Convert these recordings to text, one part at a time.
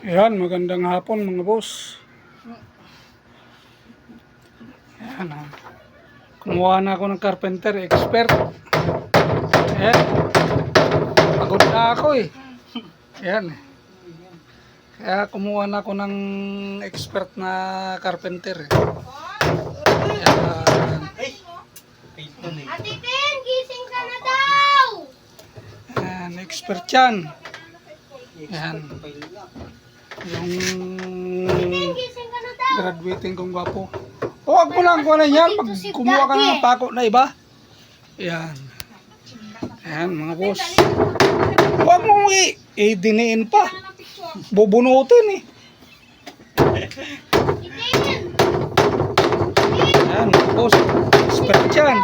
Ayan, magandang hapon mga boss. Ayan, kumuha na ako ng carpenter expert. Ayan, pagod na ako eh. Ayan, kaya kumuha na ako ng expert na carpenter. Ayan, Ate Ten, gising ka na daw! ayan, expert yan. Ayan, yung Gising ka na daw! graduating kong gwapo. Huwag mo lang kuha na yan pag kumuha ka ng pako na iba. Ayan. Ayan mga boss. Huwag mo i-diniin pa. Bubunutin eh. Ayan mga boss. Expert yan.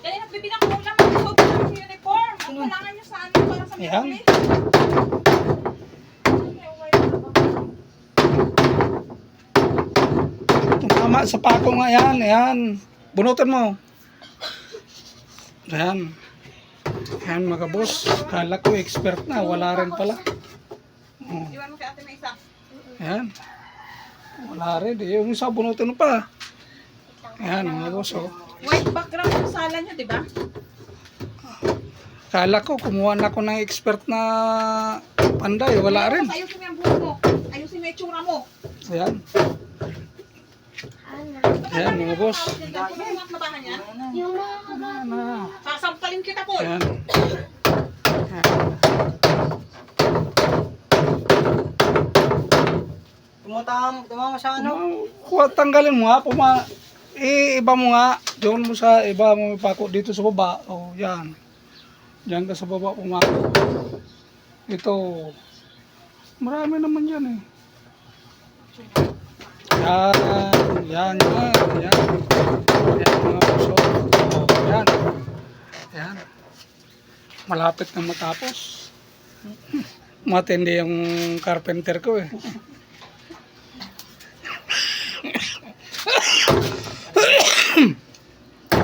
Kaya nagbibilang ko lang mag-suot ng uniform. Ang kailangan nyo sa amin para sa Ayan. mga Tama sa pako nga yan. Ayan. Bunutin mo. Ayan. Ayan mga boss. Kala ko expert na. Wala rin pala. Oh. Iwan mo kay ate na isa. Ayan. Wala rin. Yung isa bunutin mo pa. Ayan mga boss. Oh. White background yung sala nyo, di ba? Kala ko kumuha na ako ng expert na panday. Wala rin. Ayusin mo yung buhok mo. Ayusin mo yung itsura mo. Ayan. Ayan mga boss. Kung ano ang labahan yan, Yung mga Ayan. sasampalin kita po. Ayan. Tumama sa ano? Kuha, tanggalin mo nga. Iba mo nga. Doon mo sa iba mo pako dito sa baba. O yan. Diyan ka sa baba pumako. Ito. Marami naman yan eh. Yan. Yan mga puso. O, yan. Yan. Malapit na matapos. Matindi yung carpenter ko eh.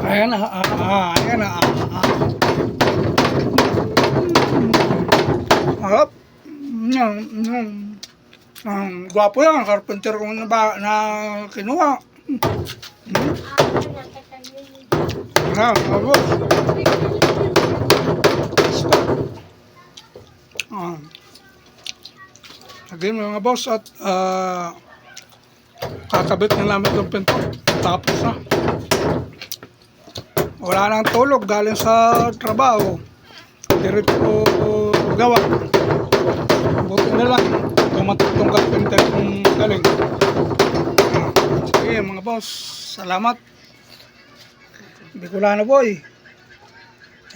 Ayan na. Ayan na. Harap. Gwapo yan, carpenter ko na kinuha. Bravo. Again mga boss at kakabit na namin itong pinto. Tapos na. Wala nang tulog galing sa trabaho. Diretso gawa. Buti na lang. Tumatok tong carpenter kung galing. Sige mga boss. Salamat. Bicolano boy.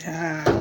Ayan.